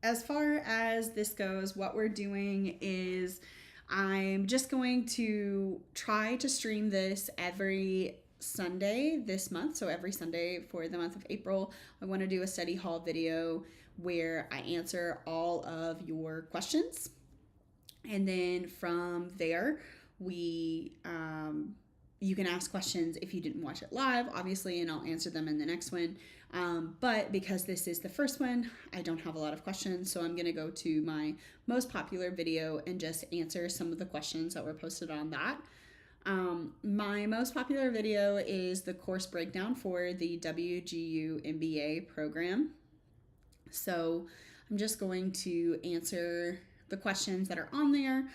as far as this goes, what we're doing is I'm just going to try to stream this every Sunday this month. So every Sunday for the month of April, I want to do a study hall video where I answer all of your questions. And then from there, we you can ask questions if you didn't watch it live, obviously, and I'll answer them in the next one. But because this is the first one, I don't have a lot of questions, so I'm going to go to my most popular video and just answer some of the questions that were posted on that. My most popular video is the course breakdown for the WGU MBA program. So I'm just going to answer the questions that are on there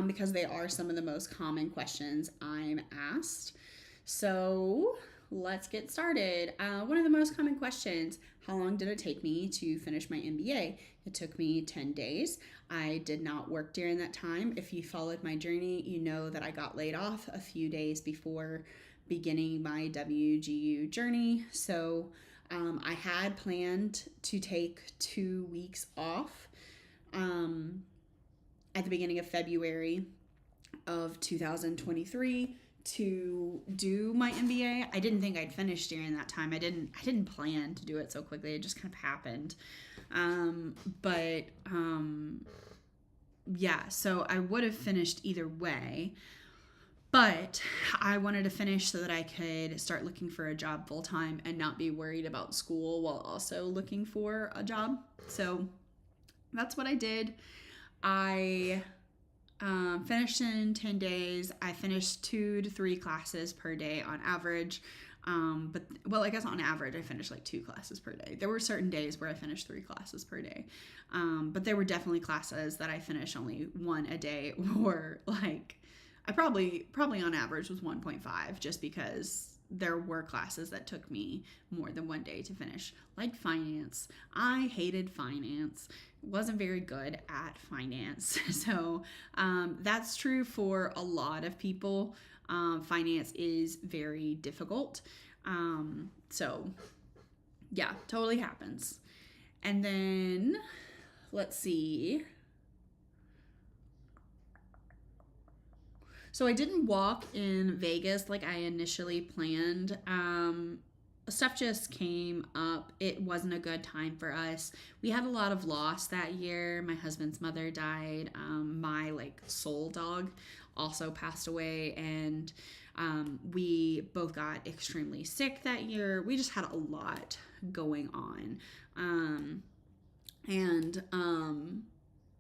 because they are some of the most common questions I'm asked. So let's get started. One of the most common questions, how long did it take me to finish my MBA? It took me 10 days. I did not work during that time. If you followed my journey, you know that I got laid off a few days before beginning my WGU journey. So I had planned to take 2 weeks off at the beginning of February of 2023 to do my MBA. I didn't think I'd finish during that time. I didn't plan to do it so quickly. It just kind of happened. Yeah, so I would have finished either way. But I wanted to finish so that I could start looking for a job full time and not be worried about school while also looking for a job. So that's what I did. I finished in 10 days. I finished 2 to 3 classes per day on average. I guess on average, I finished like 2 classes per day. There were certain days where I finished 3 classes per day. But there were definitely classes that I finished only 1 a day, or like I probably on average was 1.5, just because there were classes that took me more than 1 day to finish, like finance. I hated finance. Wasn't very good at finance. So that's true for a lot of people. Finance is very difficult. So yeah, totally happens. And then let's see. So I didn't walk in Vegas like I initially planned. Stuff just came up. It wasn't a good time for us. We had a lot of loss that year. My husband's mother died. My soul dog also passed away, and we both got extremely sick that year. We just had a lot going on.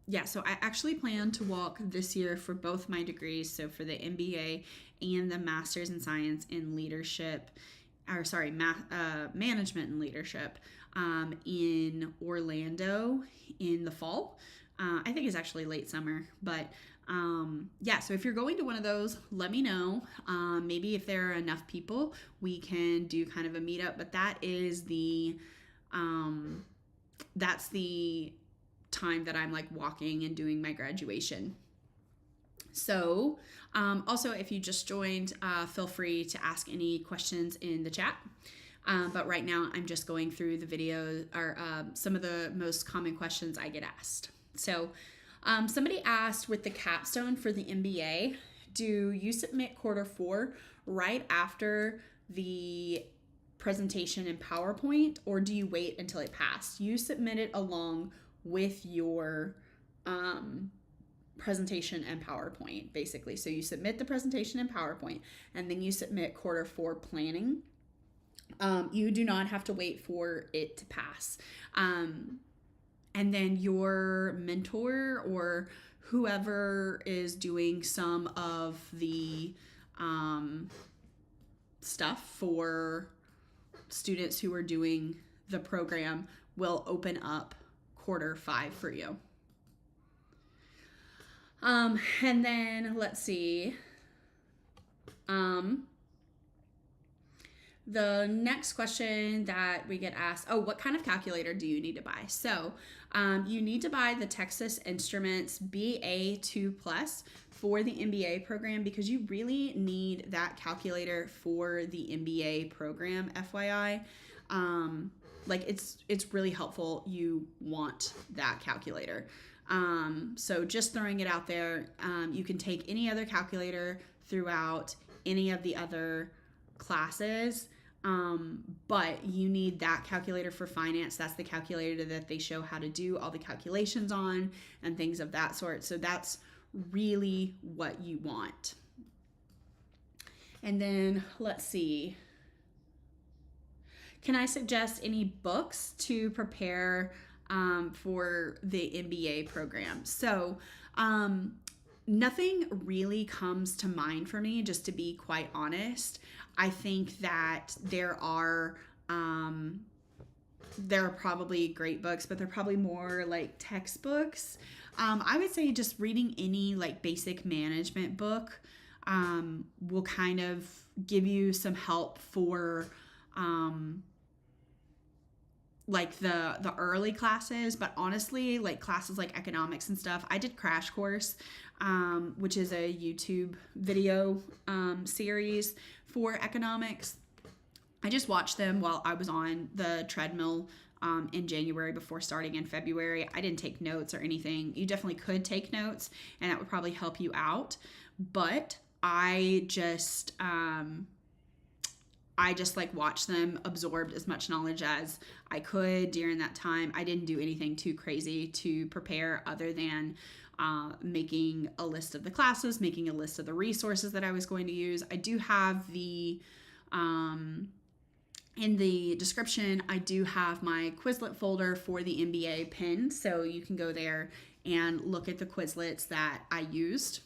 Yeah, so I actually plan to walk this year for both my degrees, so for the MBA and the Master's in Science in Leadership, Management and Leadership in Orlando in the fall. I think it's actually late summer, but yeah, so if you're going to one of those, let me know. Maybe if there are enough people, we can do kind of a meetup, but that's the time that I'm walking and doing my graduation. So also, if you just joined, feel free to ask any questions in the chat. But right now I'm just going through the video or some of the most common questions I get asked. So somebody asked, with the capstone for the MBA, do you submit quarter 4 right after the presentation in PowerPoint, or do you wait until it passed? You submit it along with your presentation and PowerPoint, basically. So you submit the presentation in PowerPoint, and then you submit quarter 4 planning. You do not have to wait for it to pass. And then your mentor or whoever is doing some of the stuff for students who are doing the program will open up quarter 5 for you. And then let's see. The next question that we get asked, what kind of calculator do you need to buy? So you need to buy the Texas Instruments BA2 Plus for the MBA program, because you really need that calculator for the MBA program, FYI. like it's really helpful. You want that calculator. So just throwing it out there, you can take any other calculator throughout any of the other classes, but you need that calculator for finance. That's the calculator that they show how to do all the calculations on and things of that sort. So that's really what you want. And then let's see. Can I suggest any books to prepare for the MBA program? So nothing really comes to mind for me, just to be quite honest. I think that there are probably great books, but they're probably more like textbooks. I would say just reading any like basic management book will kind of give you some help for like the early classes. But honestly, like classes like economics and stuff, I did Crash Course, which is a YouTube video series for economics. I just watched them while I was on the treadmill in January before starting in February. I didn't take notes or anything. You definitely could take notes, and that would probably help you out. But I just like watched them, absorbed as much knowledge as I could during that time. I didn't do anything too crazy to prepare other than making a list of the classes, making a list of the resources that I was going to use. I do have the, in the description, I do have my Quizlet folder for the MBA pin. So you can go there and look at the Quizlets that I used.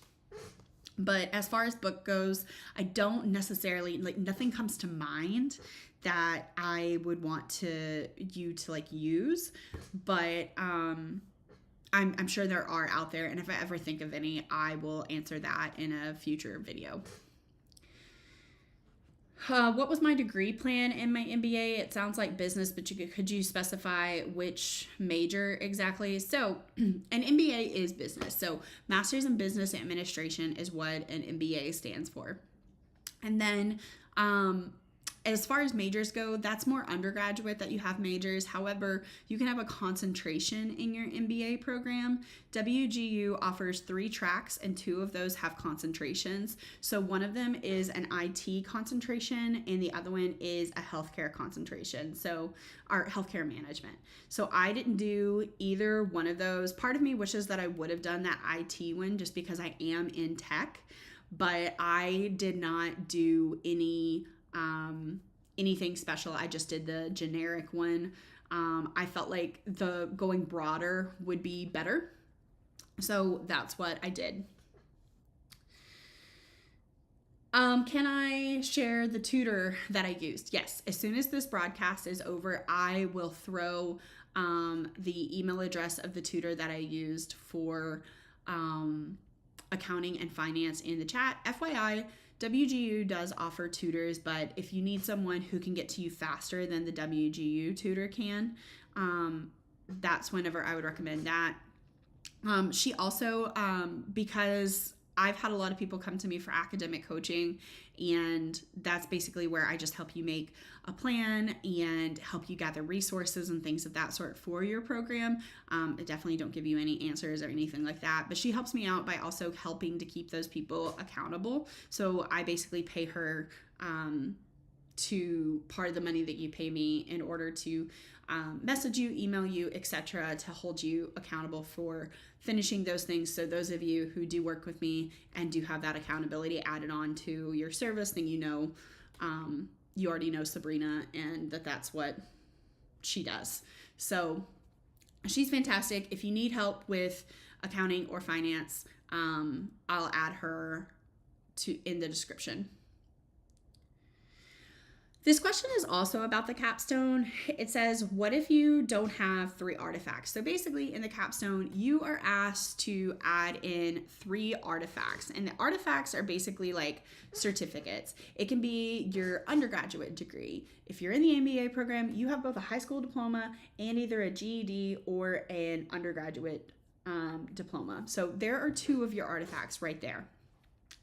But as far as book goes, I don't necessarily, like, nothing comes to mind that I would want you to like use, but I'm sure there are out there, and if I ever think of any, I will answer that in a future video. What was my degree plan in my MBA? It sounds like business, but could you specify which major exactly? So an MBA is business. So Master's in Business Administration is what an MBA stands for. And then as far as majors go, that's more undergraduate that you have majors. However, you can have a concentration in your MBA program. WGU offers 3 tracks, and 2 of those have concentrations. So one of them is an IT concentration, and the other one is a healthcare concentration, so our healthcare management. So I didn't do either one of those. Part of me wishes that I would have done that IT one just because I am in tech, but I did not do anything special. I just did the generic one. I felt like the going broader would be better. So that's what I did. Can I share the tutor that I used? Yes. As soon as this broadcast is over, I will throw the email address of the tutor that I used for accounting and finance in the chat. FYI, WGU does offer tutors, but if you need someone who can get to you faster than the WGU tutor can, that's whenever I would recommend that. She also, because I've had a lot of people come to me for academic coaching, and that's basically where I just help you make a plan and help you gather resources and things of that sort for your program. I definitely don't give you any answers or anything like that, but she helps me out by also helping to keep those people accountable. So I basically pay her to part of the money that you pay me in order to message you, email you, etc., to hold you accountable for finishing those things. So those of you who do work with me and do have that accountability added on to your service, then you already know Sabrina, and that's what she does. So she's fantastic. If you need help with accounting or finance, I'll add her in the description. This question is also about the capstone. It says, what if you don't have 3 artifacts? So basically in the capstone, you are asked to add in 3 artifacts, and the artifacts are basically like certificates. It can be your undergraduate degree. If you're in the MBA program, you have both a high school diploma and either a GED or an undergraduate diploma. So there are 2 of your artifacts right there.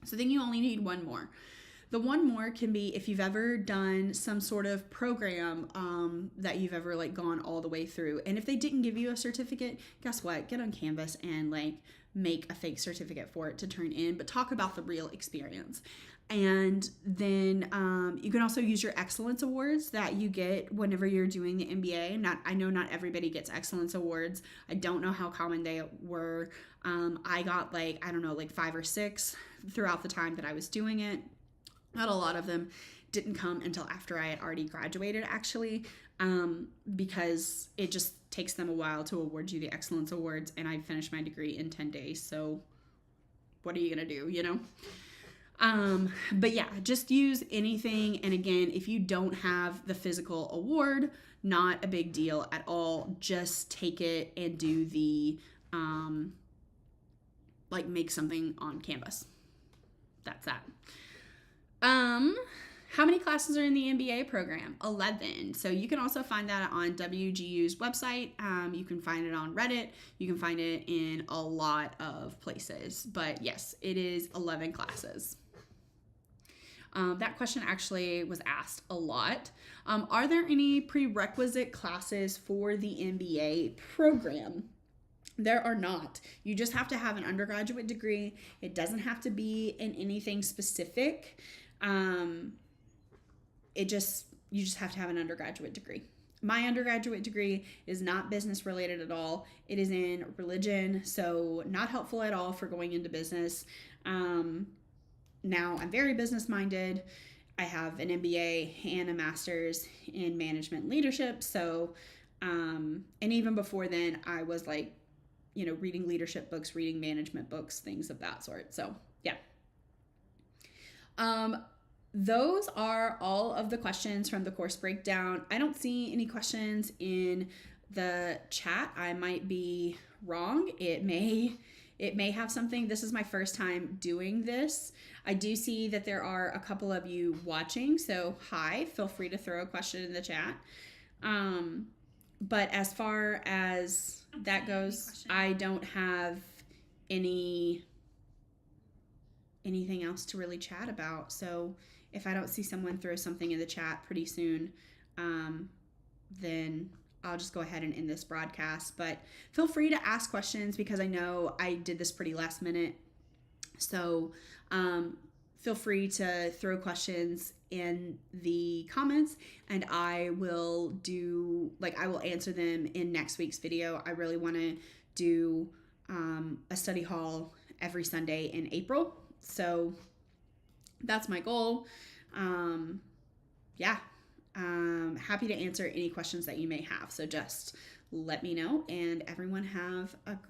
So then you only need 1 more. The one more can be if you've ever done some sort of program that you've ever like gone all the way through. And if they didn't give you a certificate, guess what? Get on Canvas and like make a fake certificate for it to turn in, but talk about the real experience. And then you can also use your excellence awards that you get whenever you're doing the MBA. I know not everybody gets excellence awards. I don't know how common they were. I got like 5 or 6 throughout the time that I was doing it. Not a lot of them didn't come until after I had already graduated, actually, because it just takes them a while to award you the excellence awards, and I finished my degree in 10 days. So what are you going to do, you know? But yeah, just use anything. And again, if you don't have the physical award, not a big deal at all. Just take it and do the, make something on Canvas. That's that. How many classes are in the MBA program? 11. So you can also find that on WGU's website. You can find it on Reddit. You can find it in a lot of places. But yes, it is 11 classes. That question actually was asked a lot. Are there any prerequisite classes for the MBA program? There are not. You just have to have an undergraduate degree. It doesn't have to be in anything specific. You just have to have an undergraduate degree. My undergraduate degree is not business related at all. It is in religion, so not helpful at all for going into business. Now I'm very business minded. I have an MBA and a master's in management leadership. So, and even before then I was like, reading leadership books, reading management books, things of that sort. So yeah. Those are all of the questions from the course breakdown. I don't see any questions in the chat. I might be wrong. It may have something. This is my first time doing this. I do see that there are a couple of you watching. So hi, feel free to throw a question in the chat. But as far as that goes, I don't have anything else to really chat about. So if I don't see someone throw something in the chat pretty soon, then I'll just go ahead and end this broadcast. But feel free to ask questions because I know I did this pretty last minute. So feel free to throw questions in the comments and I will answer them in next week's video. I really want to do a study hall every Sunday in April. So that's my goal. Happy to answer any questions that you may have. So just let me know, and everyone have a great